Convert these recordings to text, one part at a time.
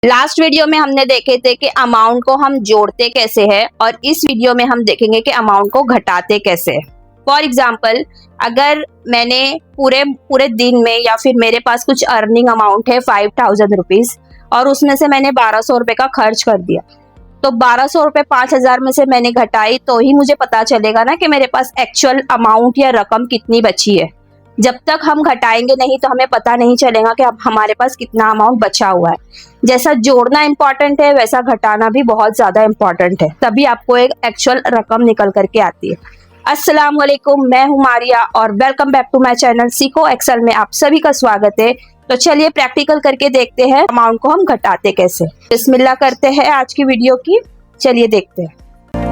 Last video में हमने देखे थे कि अमाउंट को हम जोड़ते कैसे हैं और इस वीडियो में हम देखेंगे कि अमाउंट को घटाते कैसे। फॉर एग्जाम्पल, अगर मैंने पूरे पूरे दिन में या फिर मेरे पास कुछ अर्निंग अमाउंट है 5000 रुपीज और उसमें से मैंने 1200 रुपए का खर्च कर दिया, तो 1200 रुपए 5000 में से मैंने घटाई तो ही मुझे पता चलेगा ना कि मेरे पास एक्चुअल अमाउंट या रकम कितनी बची है। जब तक हम घटाएंगे नहीं तो हमें पता नहीं चलेगा कि अब हमारे पास कितना अमाउंट बचा हुआ है। जैसा जोड़ना इम्पोर्टेंट है वैसा घटाना भी बहुत ज्यादा इम्पोर्टेंट है, तभी आपको एक एक्चुअल रकम निकल करके आती है। अस्सलाम वालेकुम, मैं हूं मारिया और welcome back to my channel सीखो एक्सेल में आप सभी का स्वागत है। तो चलिए प्रैक्टिकल करके देखते हैं अमाउंट को हम घटाते कैसे। बिस्मिल्लाह करते हैं आज की वीडियो की, चलिए देखते हैं।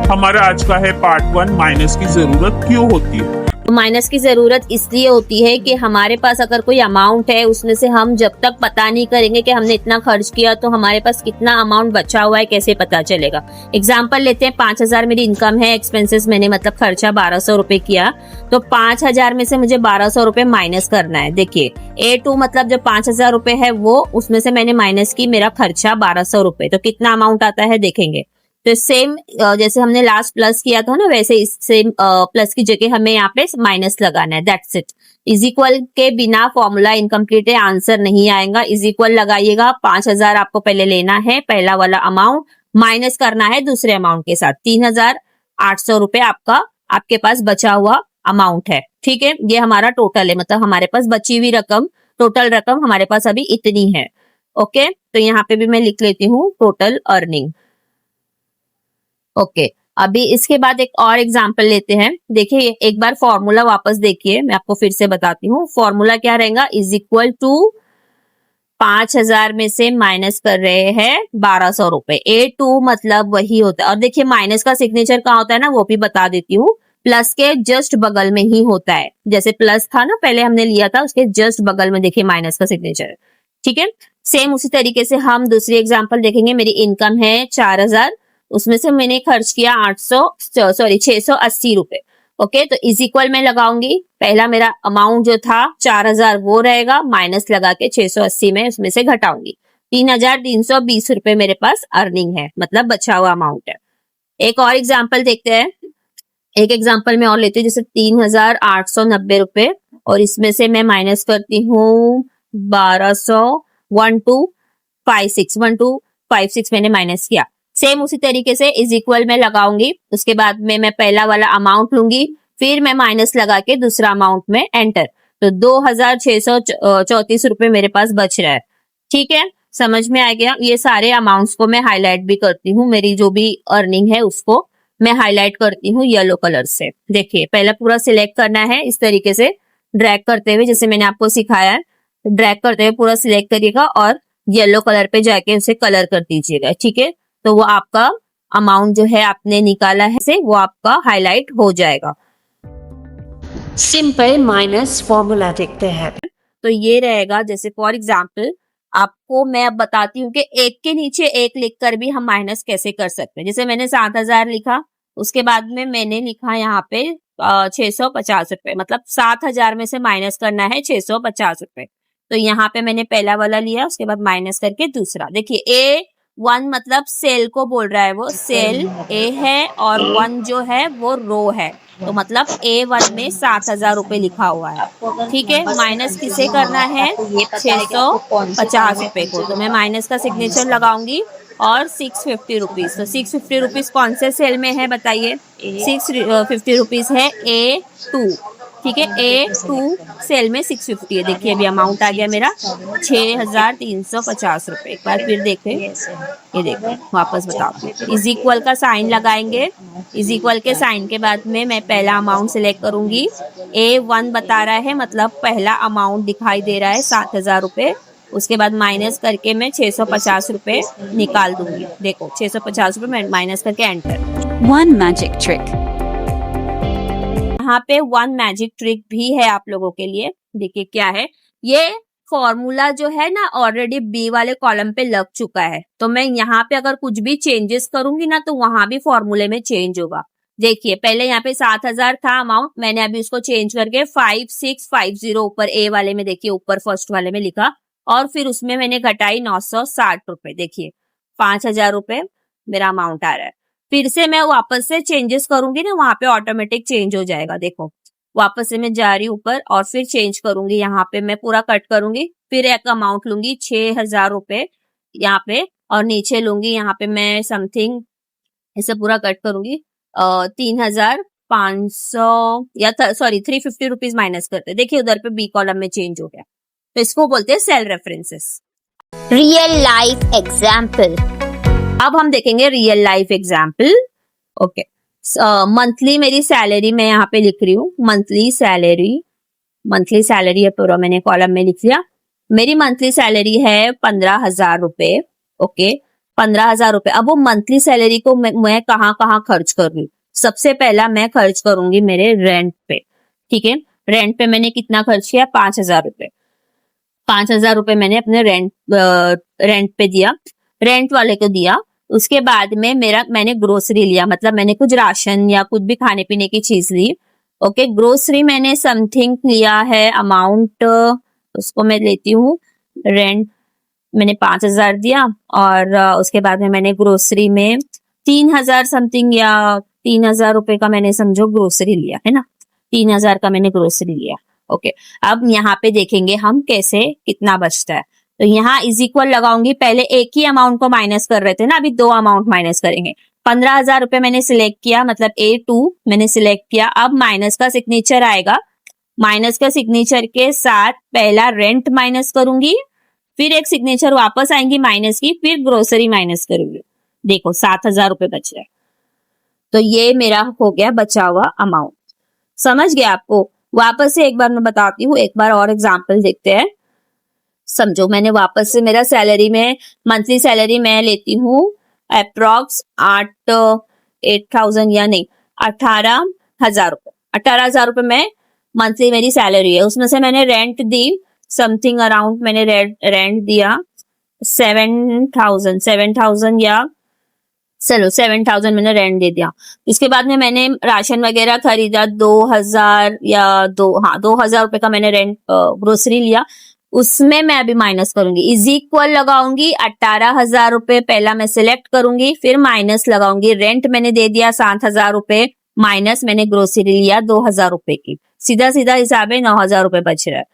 हमारा आज का है पार्ट 1, माइनस की जरूरत क्यों होती है। माइनस की जरूरत इसलिए होती है कि हमारे पास अगर कोई अमाउंट है उसमें से हम जब तक पता नहीं करेंगे कि हमने इतना खर्च किया तो हमारे पास कितना अमाउंट बचा हुआ है कैसे पता चलेगा। एग्जांपल लेते हैं, 5000 मेरी इनकम है, एक्सपेंसेस मैंने मतलब खर्चा 1200 रुपए किया, तो 5000 में से मुझे 1200 रुपए माइनस करना है। देखिए A2 मतलब जो 5000 रुपए है वो उसमें से मैंने माइनस की मेरा खर्चा 1200 रुपए, तो कितना अमाउंट आता है देखेंगे। तो सेम जैसे हमने लास्ट प्लस किया था ना, वैसे इस सेम प्लस की जगह हमें यहाँ पे माइनस लगाना है। That's it. इज इक्वल के बिना फॉर्मूला इनकम्प्लीट है, आंसर नहीं आएगा। इज इक्वल लगाइएगा, 5000 आपको पहले लेना है पहला वाला अमाउंट, माइनस करना है दूसरे अमाउंट के साथ। 3800 रुपए आपका आपके पास बचा हुआ अमाउंट है। ठीक है, ये हमारा टोटल है, मतलब हमारे पास बची हुई रकम, टोटल रकम हमारे पास अभी इतनी है। ओके, तो यहाँ पे भी मैं लिख लेती हूँ टोटल अर्निंग। ओके, अभी इसके बाद एक और एग्जांपल लेते हैं। देखिए एक बार फॉर्मूला वापस देखिए, मैं आपको फिर से बताती हूँ। फॉर्मूला क्या रहेगा, इज इक्वल टू 5000 में से माइनस कर रहे हैं 1200 रुपए। A2 मतलब वही होता है। और देखिए माइनस का सिग्नेचर कहाँ होता है ना, वो भी बता देती हूँ। प्लस के जस्ट बगल में ही होता है, जैसे प्लस था ना पहले हमने लिया था, उसके जस्ट बगल में देखिए माइनस का सिग्नेचर। ठीक है, सेम उसी तरीके से हम दूसरी एग्जाम्पल देखेंगे। मेरी इनकम है 4000, उसमें से मैंने खर्च किया 680 रुपए। ओके, तो इज इक्वल में लगाऊंगी, पहला मेरा अमाउंट जो था 4000 वो रहेगा, माइनस लगा के 680 में उसमें से घटाऊंगी। 3320 रुपए मेरे पास अर्निंग है, मतलब बचा हुआ अमाउंट है। एक और एग्जाम्पल देखते हैं, एक एग्जाम्पल में और लेती हूँ, जैसे 3890 रुपए और इसमें से मैं माइनस करती हूँ 1200, 1256 मैंने माइनस किया। सेम उसी तरीके से इज इक्वल में लगाऊंगी, उसके बाद में मैं पहला वाला अमाउंट लूंगी, फिर मैं माइनस लगा के दूसरा अमाउंट में एंटर, तो 2634 रुपए मेरे पास बच रहा है। ठीक है, समझ में आ गया। ये सारे अमाउंट्स को मैं हाईलाइट भी करती हूँ, मेरी जो भी अर्निंग है उसको मैं हाईलाइट करती हूँ येलो कलर से। देखिए पहला पूरा सिलेक्ट करना है, इस तरीके से ड्रैग करते हुए, जैसे मैंने आपको सिखाया है, ड्रैग करते हुए पूरा सिलेक्ट करिएगा और येलो कलर पे जाके उसे कलर कर दीजिएगा। ठीक है, तो वो आपका अमाउंट जो है आपने निकाला है से वो आपका हाईलाइट हो जाएगा। सिंपल माइनस फॉर्मूला देखते हैं। तो ये रहेगा, जैसे फॉर एग्जांपल आपको मैं अब बताती हूँ कि एक के नीचे एक लिखकर भी हम माइनस कैसे कर सकते हैं। जैसे मैंने 7000 लिखा, उसके बाद में मैंने लिखा यहाँ पे 650 रुपए, मतलब 7000 में से माइनस करना है 650 रुपए। तो यहाँ पे मैंने पहला वाला लिया, उसके बाद माइनस करके दूसरा। देखिए A1 मतलब सेल को बोल रहा है, वो सेल A है और 1 जो है वो रो है, तो मतलब A1 में 7000 रुपए लिखा हुआ है। ठीक है, माइनस किसे करना है, 650 रुपए को, तो मैं माइनस का सिग्नेचर लगाऊंगी और 650 रुपीज। तो 650 रुपीज कौन से सेल में है बताइए, 650 रुपीज है A2। ठीक है, A2 सेल में 650 है। देखिए अभी अमाउंट आ गया मेरा 6350 रुपए। एक बार फिर देखें, ये देखो वापस बताओ, इज इक्वल का साइन लगाएंगे, इज इक्वल के साइन के बाद में मैं पहला अमाउंट सिलेक्ट करूंगी। A1 बता रहा है, मतलब पहला अमाउंट दिखाई दे रहा है 7000 रुपए, उसके बाद माइनस करके मैं 650 रुपए निकाल दूंगी। देखो 650 रुपए माइनस करके एंटर। वन मैजिक ट्रिक, यहाँ पे वन मैजिक ट्रिक भी है आप लोगों के लिए। देखिए क्या है, ये फॉर्मूला जो है ना ऑलरेडी बी वाले कॉलम पे लग चुका है, तो मैं यहाँ पे अगर कुछ भी चेंजेस करूंगी ना तो वहां भी फॉर्मूले में चेंज होगा। देखिए पहले यहाँ पे 7000 था अमाउंट, मैंने अभी उसको चेंज करके 5650 ऊपर ए वाले में, देखिए ऊपर फर्स्ट वाले में लिखा और फिर उसमें मैंने घटाई 960 रुपए। देखिए 5,000 रुपए मेरा अमाउंट आ रहा है। फिर से मैं वापस से चेंजेस करूंगी ना, वहां पे ऑटोमेटिक चेंज हो जाएगा। देखो वापस से मैं जा रही हूँ ऊपर और फिर चेंज करूंगी, यहाँ पे मैं पूरा कट करूंगी, फिर एक अमाउंट लूंगी 6,000 रुपए यहाँ पे, और नीचे लूंगी यहाँ पे मैं समथिंग, इसे पूरा कट करूंगी 3,500 या सॉरी 350 रुपीज माइनस करते। देखिए उधर पे बी कॉलम में चेंज हो गया, तो इसको बोलते हैं cell references. Real life example. अब हम देखेंगे real life example. Okay, monthly मेरी सैलरी मैं यहाँ पे लिख रही हूँ, मंथली सैलरी है पूरा मैंने कॉलम में लिख लिया। मेरी मंथली सैलरी है 15,000 रुपए। ओके, 15,000 रुपए। अब वो मंथली सैलरी को मैं कहाँ कहाँ खर्च करूंगी? सबसे पहला मैं खर्च करूंगी मेरे रेंट पे। ठीक है, रेंट पे मैंने कितना खर्च किया? 5,000 रुपए। 5,000 रुपए मैंने अपने रेंट पे दिया, रेंट वाले को दिया। उसके बाद में मैंने ग्रोसरी लिया, मतलब मैंने कुछ राशन या कुछ भी खाने पीने की चीज ली। ओके, ग्रोसरी मैंने समथिंग लिया है अमाउंट, उसको मैं लेती हूँ, रेंट मैंने 5,000 दिया, और उसके बाद में मैंने ग्रोसरी में 3,000 समथिंग या 3,000 रुपए का मैंने समझो ग्रोसरी लिया है ना, 3,000 का मैंने ग्रोसरी लिया। ओके, अब यहाँ पे देखेंगे हम कैसे कितना बचता है। तो यहाँ इज इक्वल लगाऊंगी, पहले एक ही अमाउंट को माइनस कर रहे थे ना, अभी दो अमाउंट माइनस करेंगे। 15,000 रुपए मैंने सिलेक्ट किया, मतलब A2 मैंने सिलेक्ट किया। अब माइनस का सिग्नेचर आएगा, माइनस का सिग्नेचर के साथ पहला रेंट माइनस करूंगी, फिर एक सिग्नेचर वापस आएंगी माइनस की, फिर ग्रोसरी माइनस करूंगी। देखो 7,000 रुपए बच रहा है। तो ये मेरा हो गया बचा हुआ अमाउंट। समझ गया आपको? वापस से एक बार मैं बताती हूँ, एक बार और एग्जाम्पल देखते हैं। समझो मैंने वापस से मेरा सैलरी में, मंथली सैलरी मैं लेती हूँ अप्रोक्स 8,000 या नहीं 18,000 रुपए। 18,000 रुपए में मंथली मेरी सैलरी है। उसमें से मैंने रेंट दी समथिंग अराउंड, मैंने रेंट दिया 7,000 या चलो 7,000 मैंने रेंट दे दिया। इसके बाद में मैंने राशन वगैरह खरीदा 2,000 या 2,000 रुपए का मैंने रेंट ग्रोसरी लिया, उसमें मैं अभी माइनस करूंगी, इज इक्वल लगाऊंगी 18,000 रुपए पहला मैं सिलेक्ट करूंगी, फिर माइनस लगाऊंगी, रेंट मैंने दे दिया 7,000 रुपए, माइनस मैंने ग्रोसरी लिया 2,000 रुपए की, सीधा सीधा हिसाब है 9,000 रुपए बच रहा है।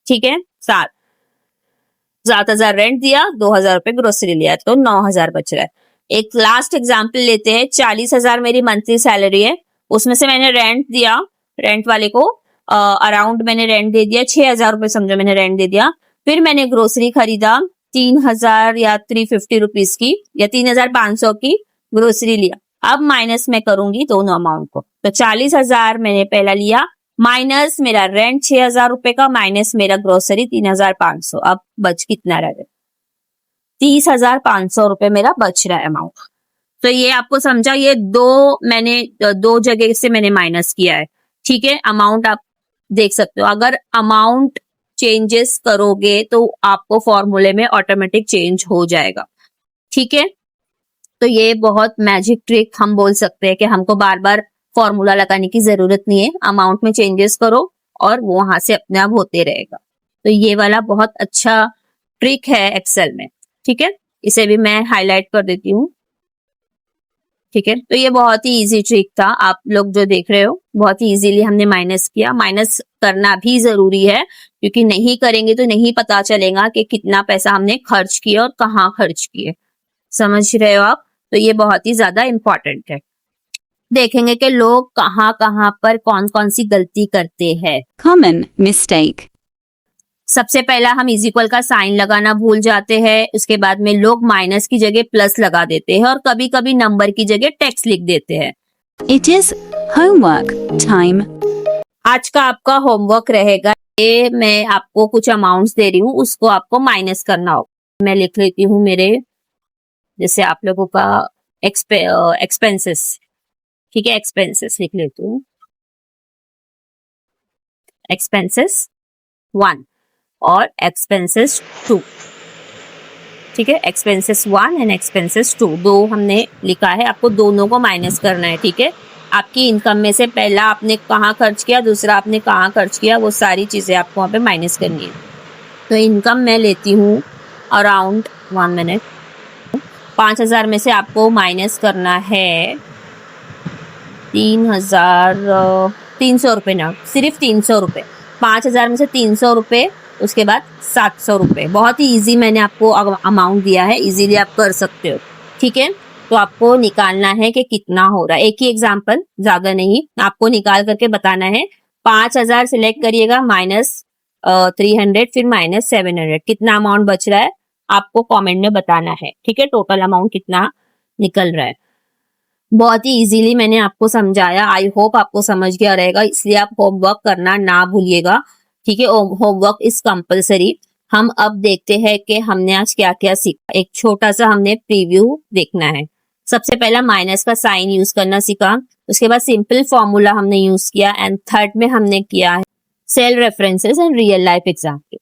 ठीक है, 7,000 रेंट दिया, 2,000 रुपए ग्रोसरी लिया, तो 9,000 बच रहा है। एक लास्ट एग्जाम्पल लेते हैं। 40,000 मेरी मंथली सैलरी है, उसमें से मैंने रेंट दिया, रेंट वाले को अराउंड मैंने रेंट दे दिया 6,000 रुपए समझो मैंने रेंट दे दिया। फिर मैंने ग्रोसरी खरीदा 3,000 या 350 रुपीज की या 3,500 की ग्रोसरी लिया। अब माइनस मैं करूंगी दोनों अमाउंट को, तो 40,000 मैंने पहला लिया, माइनस मेरा रेंट 6,000 रुपए का, माइनस मेरा ग्रोसरी 3,500। अब बच कितना रह गया? 30,500 रुपए मेरा बच रहा है अमाउंट। तो ये आपको समझा, ये दो जगह से मैंने माइनस किया है। ठीक है, अमाउंट आप देख सकते हो, अगर अमाउंट चेंजेस करोगे तो आपको फॉर्मूले में ऑटोमेटिक चेंज हो जाएगा। ठीक है, तो ये बहुत मैजिक ट्रिक हम बोल सकते हैं कि हमको बार बार फॉर्मूला लगाने की जरूरत नहीं है, अमाउंट में चेंजेस करो और वो वहां से अपने आप होते रहेगा। तो ये वाला बहुत अच्छा ट्रिक है एक्सेल में। ठीक है, इसे भी मैं हाईलाइट कर देती हूँ। ठीक है, तो ये बहुत ही इजी ट्रिक था, आप लोग जो देख रहे हो बहुत ही इजीली हमने माइनस किया। माइनस करना भी जरूरी है, क्योंकि नहीं करेंगे तो नहीं पता चलेगा कि कितना पैसा हमने खर्च किया और कहाँ खर्च किए। समझ रहे हो आप? तो ये बहुत ही ज्यादा इंपॉर्टेंट है। देखेंगे कि लोग कहाँ कहाँ पर कौन कौन सी गलती करते हैं। Common mistake. सबसे पहला हम इज इक्वल का साइन लगाना भूल जाते हैं, उसके बाद में लोग माइनस की जगह प्लस लगा देते हैं और कभी कभी नंबर की जगह टेक्स्ट लिख देते हैं। It is homework time. आज का आपका होमवर्क रहेगा, ये मैं आपको कुछ अमाउंट्स दे रही हूँ, उसको आपको माइनस करना होगा। मैं लिख लेती हूँ मेरे, जैसे आप लोगों का एक्सपेंसेस। ठीक है, एक्सपेंसेस लिख लेती हूँ, एक्सपेंसेस 1 और एक्सपेंसेस 2। ठीक है, एक्सपेंसेस 1 एंड एक्सपेंसेस 2 दो हमने लिखा है, आपको दोनों को माइनस करना है। ठीक है, आपकी इनकम में से पहला आपने कहाँ खर्च किया, दूसरा आपने कहाँ खर्च किया, वो सारी चीजें आपको वहां पे माइनस करनी है। तो इनकम मैं लेती हूँ अराउंड 1 मिनट। 5,000 में से आपको माइनस करना है 3,300 रुपये ना, सिर्फ 300 रुपये। 5,000 में से 300 रुपये, उसके बाद 700 रुपये। बहुत ही इजी मैंने आपको अमाउंट दिया है, इजीली आप कर सकते हो। ठीक है, तो आपको निकालना है कि कितना हो रहा है। एक ही एग्जाम्पल, ज्यादा नहीं, आपको निकाल करके बताना है। 5,000 सिलेक्ट करिएगा, माइनस 300, फिर माइनस 700, कितना अमाउंट बच रहा है आपको कमेंट में बताना है। ठीक है, टोटल अमाउंट कितना निकल रहा है। बहुत ही इजीली मैंने आपको समझाया, आई होप आपको समझ गया रहेगा, इसलिए आप होमवर्क करना ना भूलिएगा। ठीक है, होमवर्क इज कंपलसरी। हम अब देखते हैं कि हमने आज क्या क्या सीखा। एक छोटा सा हमने प्रीव्यू देखना है। सबसे पहला माइनस का साइन यूज करना सीखा, उसके बाद सिंपल फॉर्मूला हमने यूज किया, एंड थर्ड में हमने किया है cell references and real life example.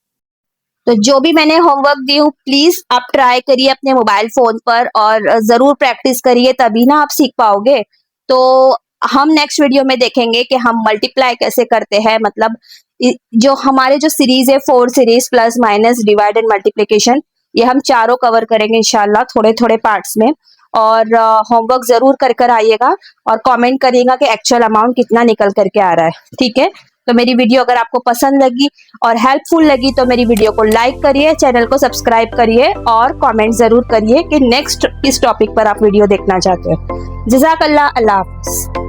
तो जो भी मैंने होमवर्क दी हूँ प्लीज आप ट्राई करिए अपने मोबाइल फोन पर और जरूर प्रैक्टिस करिए, तभी ना आप सीख पाओगे। तो हम नेक्स्ट वीडियो में देखेंगे कि हम मल्टीप्लाई कैसे करते हैं, मतलब जो हमारे जो सीरीज है 4 series plus minus divide and multiplication, ये हम चारों कवर करेंगे इंशाल्लाह थोड़े थोड़े पार्ट्स में। और होमवर्क जरूर कर कर आइएगा और कमेंट करिएगा कि एक्चुअल अमाउंट कितना निकल करके आ रहा है। ठीक है, तो मेरी वीडियो अगर आपको पसंद लगी और हेल्पफुल लगी तो मेरी वीडियो को लाइक करिए, चैनल को सब्सक्राइब करिए और कमेंट जरूर करिए कि नेक्स्ट किस टॉपिक पर आप वीडियो देखना चाहते हो। जज़ाकल्लाह, अल्लाह हाफ़िज़।